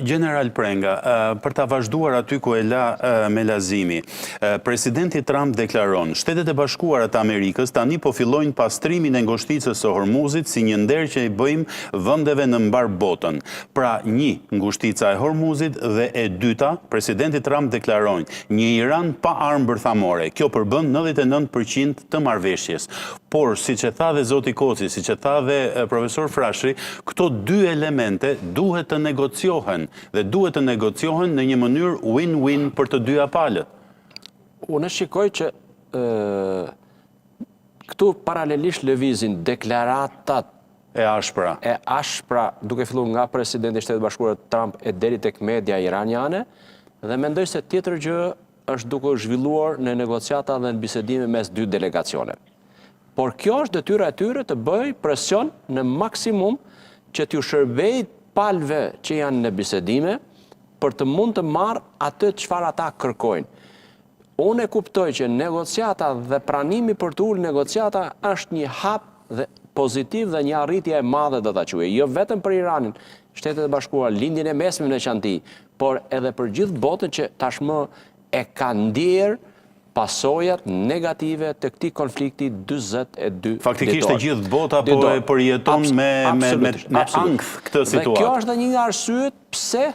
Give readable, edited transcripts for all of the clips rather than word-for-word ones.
General Prenga, për ta vazhduar aty ku e la Melazimi, presidenti Trump deklaron, Shtetet e Bashkuara të Amerikës tani po fillojnë pastrimin e ngushticës së Hormuzit si një nder që i bëjmë vendeve në mbar botën. Pra, një, ngushtica e Hormuzit dhe e dyta, presidenti Trump deklaron, një Iran pa armë bërthamore. Kjo përbën 99% të marrëveshjes. Por, siç e tha dhe zoti Koci, siç e tha dhe profesor Frashri, këto dy elemente duhet të negociohen dhe duhet të negociohen në një mënyrë win-win për të dyja palët. Unë shikoj që këtu paralelisht lëvizin deklaratat e ashpra duke filluar nga presidenti i Shtetit Bashkuar Trump e deri tek media iraniane dhe mendoj se tjetër gjë është duke u zhvilluar në negociata dhe në bisedime mes dy delegacione. Por kjo është detyra e tyre të bëj presion në maksimum që t'ju shërbej palëve që janë në bisedime për të mund të marrë atë çfarë ata kërkojnë. Unë e kuptoj që negociata dhe pranimi për të ulë negociata është një hap dhe pozitiv dhe një arritje e madhe do ta quaj. Jo vetëm për Iranin, Shtetet e Bashkuara, lindjen e mesme në Qanti, por edhe për gjithë botën që tashmë e ka ndjerë pasojat negative të këtij konflikti 42 Faktikisht e gjithë bota po e përjeton me ankth këtë situatë. Dhe kjo është dhe një nga arsyet pse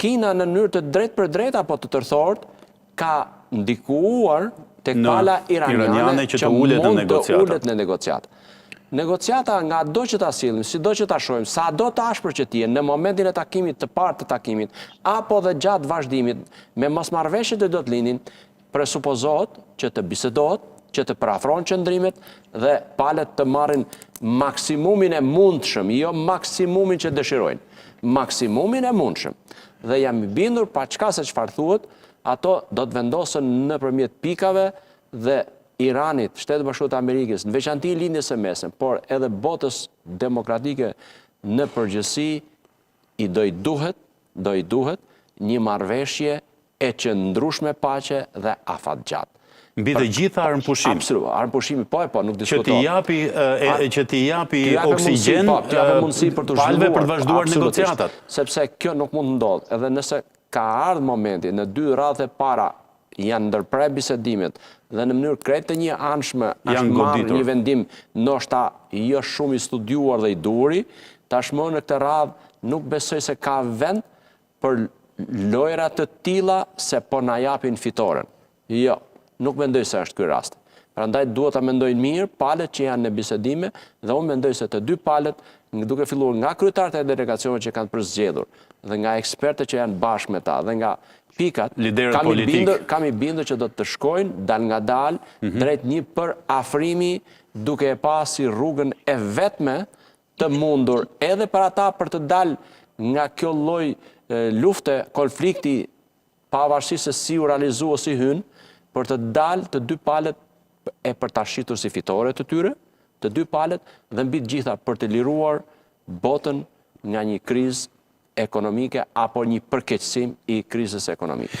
Kina në mënyrë të drejtë për drejtë apo të tërthort ka ndikuar tek pala iraniane që mund të ulet në negociatë. Negociata nga do që ta sillim, sido që ta shohim, sa do të ashpër që t'jenë në momentin e takimit të parë të takimit, apo dhe gjatë vazhdimit me mosmarrëveshjet që do të lindin, presupozohet që të bisedohet, që të parafrohen qëndrimet dhe palët të marrin maksimumin e mundshëm, jo maksimumin që dëshirojnë, maksimumin e mundshëm. Dhe jam i bindur pa çka se çfarë thuhet, ato do të vendosen nëpërmjet pikave dhe Iranit, Shtetet Bashkuara të Amerikës, në veçanti lindjes së mesme, por edhe botës demokratike në përgjithësi i do i duhet një marrëveshje e qëndrueshme paqe dhe afatgjatë. Mbi të gjitha armëpushim. Absolut, armëpushimi nuk diskutohet. Që t'i japi oksigjen palëve për të vazhduar negociatat. Sepse kjo nuk mund të ndodhë, edhe nëse ka ardhur momenti në 2 radhë e para janë ndërprer bisedimet dhe në mënyrë krejt të një anshme është marrë një vendim ndoshta jo shumë i studiuar dhe i duri, tashmë në këtë radhë nuk besoj se ka vend për lojra të tilla se po na japin fitoren. Jo, nuk mendoj se është ky rast. Prandaj duhet ta mendojnë mirë palët që janë në bisedime dhe unë mendoj se të dy palët, duke filluar nga kryetarët e delegacioneve që kanë përzgjedhur dhe nga ekspertët që janë bashkë me ta dhe nga pikat, kam i bindur që do të shkojnë dal nga dal drejt një përafrimi duke e pasur rrugën e vetme të mundur edhe për ata për të dalë nga kjo lloj lufte, konflikti, pavarësisht se si u realizua si hyn, për të dalë të dy palët e për ta shitur si fitore të tyre, të dy palët dhe mbi të gjitha për të liruar botën nga një krizë ekonomike apo një përkeqësim i krizës ekonomike.